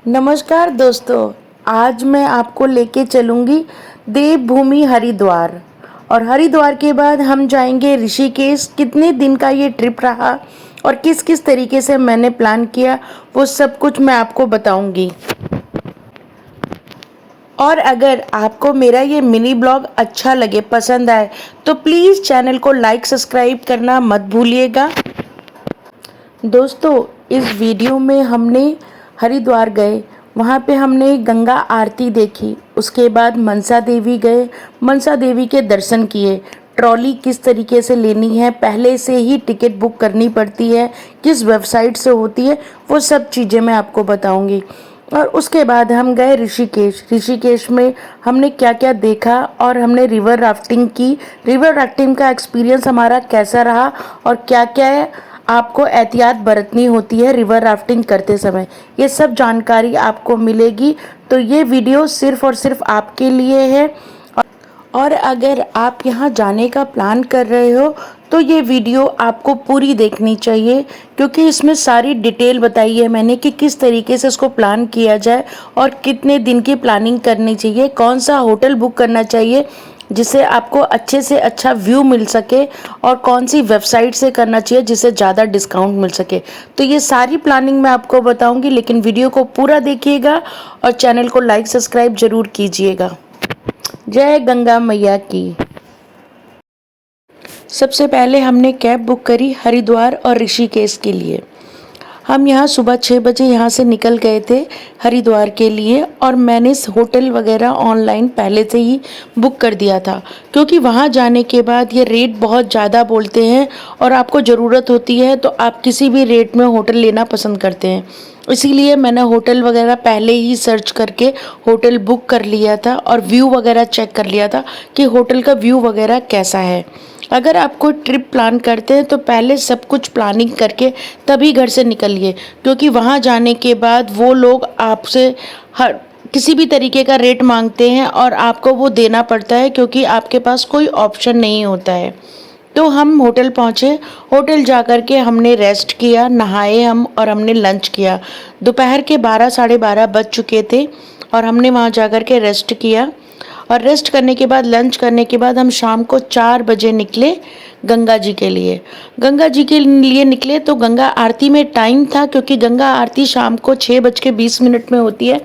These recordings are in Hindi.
नमस्कार दोस्तों। आज मैं आपको लेके चलूँगी देवभूमि हरिद्वार। और हरिद्वार के बाद हम जाएंगे ऋषिकेश। कितने दिन का ये ट्रिप रहा और किस किस तरीके से मैंने प्लान किया, वो सब कुछ मैं आपको बताऊंगी। और अगर आपको मेरा ये मिनी ब्लॉग अच्छा लगे, पसंद आए, तो प्लीज़ चैनल को लाइक सब्सक्राइब करना मत भूलिएगा। दोस्तों, इस वीडियो में हमने हरिद्वार गए, वहाँ पे हमने गंगा आरती देखी। उसके बाद मनसा देवी गए, मनसा देवी के दर्शन किए। ट्रॉली किस तरीके से लेनी है, पहले से ही टिकट बुक करनी पड़ती है, किस वेबसाइट से होती है, वो सब चीज़ें मैं आपको बताऊंगी। और उसके बाद हम गए ऋषिकेश। ऋषिकेश में हमने क्या क्या देखा और हमने रिवर राफ्टिंग की। रिवर राफ्टिंग का एक्सपीरियंस हमारा कैसा रहा और क्या क्या आपको एहतियात बरतनी होती है रिवर राफ्टिंग करते समय, ये सब जानकारी आपको मिलेगी। तो ये वीडियो सिर्फ और सिर्फ आपके लिए है। और अगर आप यहाँ जाने का प्लान कर रहे हो तो ये वीडियो आपको पूरी देखनी चाहिए, क्योंकि इसमें सारी डिटेल बताई है मैंने कि किस तरीके से इसको प्लान किया जाए और कितने दिन की प्लानिंग करनी चाहिए, कौन सा होटल बुक करना चाहिए जिससे आपको अच्छे से अच्छा व्यू मिल सके, और कौन सी वेबसाइट से करना चाहिए जिससे ज़्यादा डिस्काउंट मिल सके। तो ये सारी प्लानिंग मैं आपको बताऊंगी, लेकिन वीडियो को पूरा देखिएगा और चैनल को लाइक सब्सक्राइब जरूर कीजिएगा। जय गंगा मैया की। सबसे पहले हमने कैब बुक करी हरिद्वार और ऋषिकेश के लिए। हम यहाँ सुबह 6 बजे यहाँ से निकल गए थे हरिद्वार के लिए, और मैंने होटल वगैरह ऑनलाइन पहले से ही बुक कर दिया था, क्योंकि वहाँ जाने के बाद ये रेट बहुत ज़्यादा बोलते हैं और आपको ज़रूरत होती है तो आप किसी भी रेट में होटल लेना पसंद करते हैं। इसीलिए मैंने होटल वगैरह पहले ही सर्च करके होटल बुक कर लिया था और व्यू वगैरह चेक कर लिया था कि होटल का व्यू वगैरह कैसा है। अगर आप कोई ट्रिप प्लान करते हैं तो पहले सब कुछ प्लानिंग करके तभी घर से निकलिए, क्योंकि वहाँ जाने के बाद वो लोग आपसे हर किसी भी तरीके का रेट मांगते हैं और आपको वो देना पड़ता है, क्योंकि आपके पास कोई ऑप्शन नहीं होता है। तो हम होटल पहुँचे, होटल जा कर के हमने रेस्ट किया, नहाए हम और हमने लंच किया। दोपहर के 12 साढ़े 12 बज चुके थे और हमने वहाँ जा कर के रेस्ट किया। और रेस्ट करने के बाद, लंच करने के बाद हम शाम को 4 बजे निकले गंगा जी के लिए। गंगा जी के लिए निकले तो गंगा आरती में टाइम था, क्योंकि गंगा आरती शाम को 6:20 में होती है।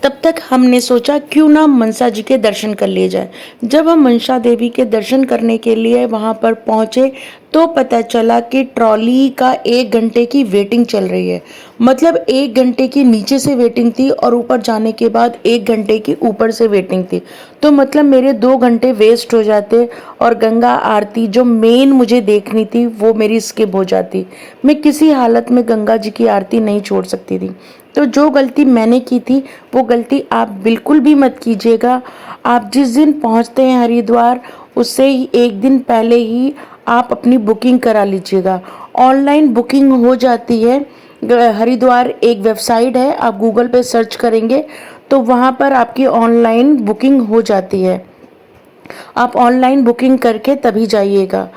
तब तक हमने सोचा क्यों ना मनसा जी के दर्शन कर लिए जाए। जब हम मनसा देवी के दर्शन करने के लिए वहाँ पर पहुँचे तो पता चला कि ट्रॉली का 1 घंटे की वेटिंग चल रही है। मतलब 1 घंटे की नीचे से वेटिंग थी और ऊपर जाने के बाद 1 घंटे की ऊपर से वेटिंग थी। तो मतलब मेरे 2 घंटे वेस्ट हो जाते और गंगा आरती जो मेन मुझे देखनी थी वो मेरी स्किप हो जाती। मैं किसी हालत में गंगा जी की आरती नहीं छोड़ सकती थी। तो जो गलती मैंने की थी वो गलती आप बिल्कुल भी मत कीजिएगा। आप जिस दिन पहुंचते हैं हरिद्वार, उससे ही 1 दिन पहले ही आप अपनी बुकिंग करा लीजिएगा। ऑनलाइन बुकिंग हो जाती है। हरिद्वार एक वेबसाइट है, आप गूगल पे सर्च करेंगे तो वहाँ पर आपकी ऑनलाइन बुकिंग हो जाती है। आप ऑनलाइन बुकिंग करके तभी जाइएगा।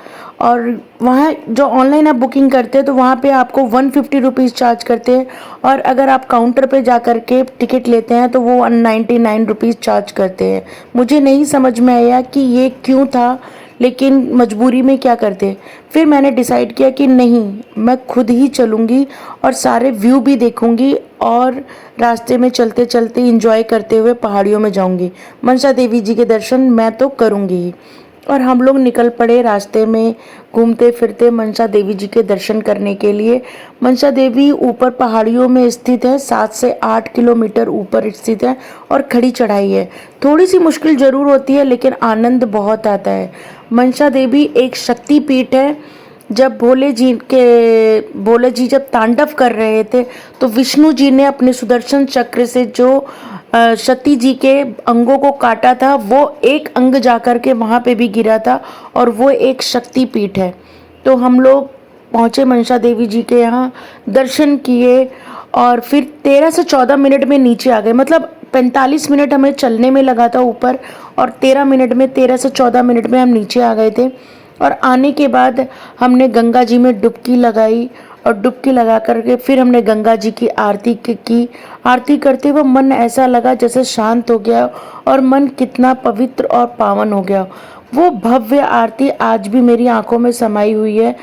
और वहाँ जो ऑनलाइन आप बुकिंग करते हैं तो वहाँ पे आपको 150 रुपीज़ चार्ज करते हैं, और अगर आप काउंटर पे जा कर के टिकट लेते हैं तो वो 199 रुपीज़ चार्ज करते हैं। मुझे नहीं समझ में आया कि ये क्यों था, लेकिन मजबूरी में क्या करते। फिर मैंने डिसाइड किया कि नहीं, मैं खुद ही चलूँगी और सारे व्यू भी देखूँगी और रास्ते में चलते चलते एंजॉय करते हुए पहाड़ियों में जाऊँगी। मनसा देवी जी के दर्शन मैं तो करूँगी ही। और हम लोग निकल पड़े रास्ते में घूमते फिरते मनसा देवी जी के दर्शन करने के लिए। मनसा देवी ऊपर पहाड़ियों में स्थित है, 7 से 8 किलोमीटर ऊपर स्थित है और खड़ी चढ़ाई है। थोड़ी सी मुश्किल जरूर होती है, लेकिन आनंद बहुत आता है। मनसा देवी एक शक्ति पीठ है। जब भोले जी जब तांडव कर रहे थे तो विष्णु जी ने अपने सुदर्शन चक्र से जो सती जी के अंगों को काटा था, वो एक अंग जाकर के वहाँ पे भी गिरा था, और वो एक शक्ति पीठ है। तो हम लोग पहुँचे मनसा देवी जी के यहाँ, दर्शन किए और फिर 13 से 14 मिनट में नीचे आ गए। मतलब 45 मिनट हमें चलने में लगा था ऊपर, और 13 से 14 मिनट में हम नीचे आ गए थे। और आने के बाद हमने गंगा जी में डुबकी लगाई और डुबकी लगा करके फिर हमने गंगा जी की आरती की। आरती करते हुए मन ऐसा लगा जैसे शांत हो गया और मन कितना पवित्र और पावन हो गया। वो भव्य आरती आज भी मेरी आंखों में समाई हुई है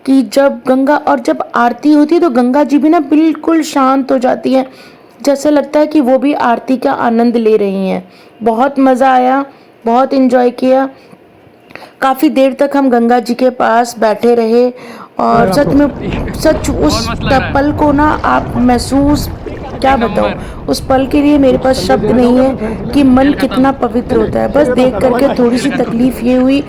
कि जब आरती होती है तो गंगा जी भी ना बिल्कुल शांत हो जाती है, जैसे लगता है कि वो भी आरती का आनंद ले रही हैं। बहुत मज़ा आया, बहुत एंजॉय किया। काफ़ी देर तक हम गंगा जी के पास बैठे रहे और सच उस पल को ना आप महसूस, क्या बताऊँ, उस पल के लिए मेरे पास शब्द नहीं है कि मन कितना पवित्र होता है। बस देख करके थोड़ी सी तकलीफ ये हुई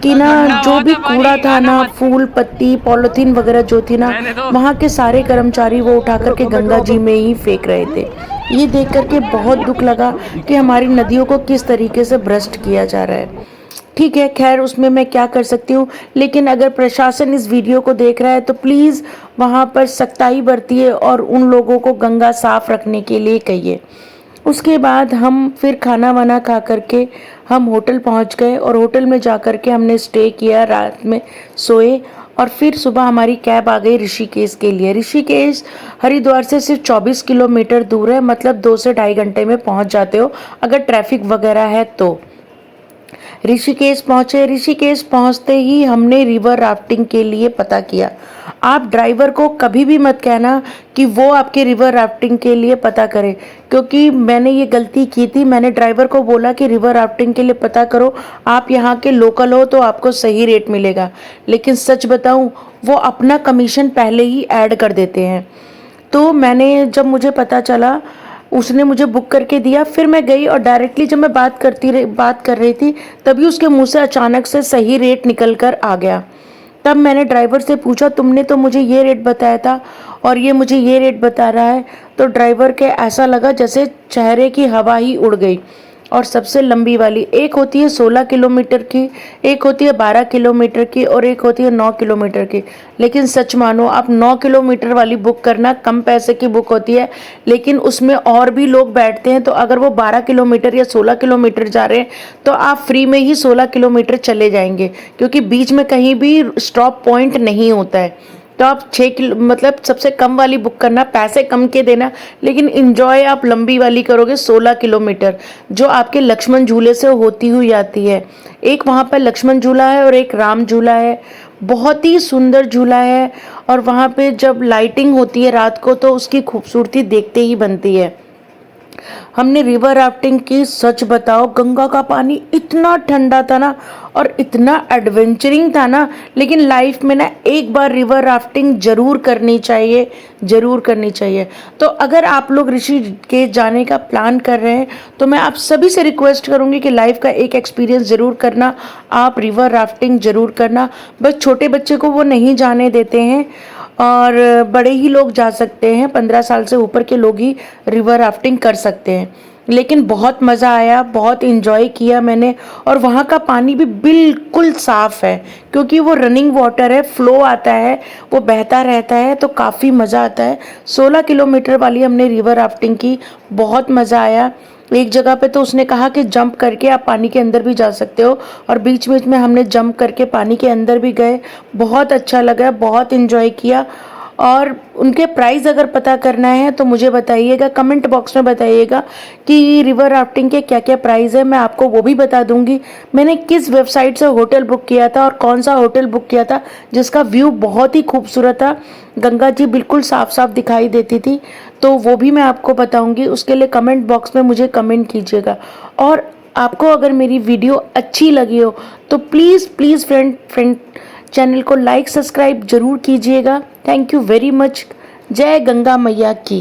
कि ना जो भी कूड़ा था ना, फूल पत्ती पॉलिथीन वगैरह जो थी ना, वहाँ के सारे कर्मचारी वो उठा करके गंगा जी में ही फेंक रहे थे। ये देख करके बहुत दुख लगा कि हमारी नदियों को किस तरीके से भ्रष्ट किया जा रहा है। ठीक है, खैर उसमें मैं क्या कर सकती हूँ, लेकिन अगर प्रशासन इस वीडियो को देख रहा है तो प्लीज़ वहाँ पर सख्ताई बरतिए और उन लोगों को गंगा साफ रखने के लिए कहिए। उसके बाद हम फिर खाना वाना खा करके हम होटल पहुँच गए और होटल में जा करके हमने स्टे किया, रात में सोए और फिर सुबह हमारी कैब आ गई ऋषिकेश के लिए। ऋषिकेश हरिद्वार से सिर्फ 24 किलोमीटर दूर है, मतलब 2 से ढाई घंटे में पहुँच जाते हो अगर ट्रैफिक वगैरह है तो। ऋषिकेश पहुंचे। ऋषिकेश पहुंचते ही हमने रिवर राफ्टिंग के लिए पता किया। आप ड्राइवर को कभी भी मत कहना कि वो आपके रिवर राफ्टिंग के लिए पता करे, क्योंकि मैंने ये गलती की थी। मैंने ड्राइवर को बोला कि रिवर राफ्टिंग के लिए पता करो, आप यहाँ के लोकल हो तो आपको सही रेट मिलेगा, लेकिन सच बताऊँ वो अपना कमीशन पहले ही ऐड कर देते हैं। तो जब मुझे पता चला, उसने मुझे बुक करके दिया। फिर मैं गई और डायरेक्टली जब मैं बात कर रही थी तभी उसके मुंह से अचानक से सही रेट निकल कर आ गया। तब मैंने ड्राइवर से पूछा, तुमने तो मुझे ये रेट बताया था और ये मुझे ये रेट बता रहा है। तो ड्राइवर के ऐसा लगा जैसे चेहरे की हवा ही उड़ गई। और सबसे लंबी वाली एक होती है 16 किलोमीटर की, एक होती है 12 किलोमीटर की और एक होती है 9 किलोमीटर की। लेकिन सच मानो, आप 9 किलोमीटर वाली बुक करना, कम पैसे की बुक होती है लेकिन उसमें और भी लोग बैठते हैं। तो अगर वो 12 किलोमीटर या 16 किलोमीटर जा रहे हैं तो आप फ्री में ही 16 किलोमीटर चले जाएंगे, क्योंकि बीच में कहीं भी स्टॉप पॉइंट नहीं होता है। तो आप 6 किलो मतलब सबसे कम वाली बुक करना, पैसे कम के देना, लेकिन इंजॉय आप लंबी वाली करोगे 16 किलोमीटर, जो आपके लक्ष्मण झूले से होती हुई आती है। एक वहाँ पर लक्ष्मण झूला है और एक राम झूला है। बहुत ही सुंदर झूला है और वहाँ पे जब लाइटिंग होती है रात को तो उसकी खूबसूरती देखते ही बनती है। हमने रिवर राफ्टिंग की। सच बताओ, गंगा का पानी इतना ठंडा था ना और इतना एडवेंचरिंग था ना, लेकिन लाइफ में ना एक बार रिवर राफ्टिंग जरूर करनी चाहिए, जरूर करनी चाहिए। तो अगर आप लोग ऋषिकेश जाने का प्लान कर रहे हैं तो मैं आप सभी से रिक्वेस्ट करूंगी कि लाइफ का एक एक्सपीरियंस जरूर करना, आप रिवर राफ्टिंग जरूर करना। बस छोटे बच्चे को वो नहीं जाने देते हैं और बड़े ही लोग जा सकते हैं, 15 साल से ऊपर के लोग ही रिवर राफ्टिंग कर सकते हैं। लेकिन बहुत मज़ा आया, बहुत इन्जॉय किया मैंने। और वहाँ का पानी भी बिल्कुल साफ़ है, क्योंकि वो रनिंग वाटर है, फ्लो आता है, वो बहता रहता है, तो काफ़ी मज़ा आता है। 16 किलोमीटर वाली हमने रिवर राफ्टिंग की, बहुत मज़ा आया। एक जगह पे तो उसने कहा कि जंप करके आप पानी के अंदर भी जा सकते हो, और बीच बीच में हमने जंप करके पानी के अंदर भी गए। बहुत अच्छा लगा, बहुत इन्जॉय किया। और उनके प्राइस अगर पता करना है तो मुझे बताइएगा, कमेंट बॉक्स में बताइएगा कि रिवर राफ्टिंग के क्या क्या प्राइस है, मैं आपको वो भी बता दूंगी। मैंने किस वेबसाइट से होटल बुक किया था और कौन सा होटल बुक किया था जिसका व्यू बहुत ही खूबसूरत था, गंगा जी बिल्कुल साफ साफ दिखाई देती थी, तो वो भी मैं आपको बताऊंगी। उसके लिए कमेंट बॉक्स में मुझे कमेंट कीजिएगा। और आपको अगर मेरी वीडियो अच्छी लगी हो तो प्लीज़ प्लीज़ फ्रेंड चैनल को लाइक सब्सक्राइब जरूर कीजिएगा। Thank you very much. जय गंगा मैया की।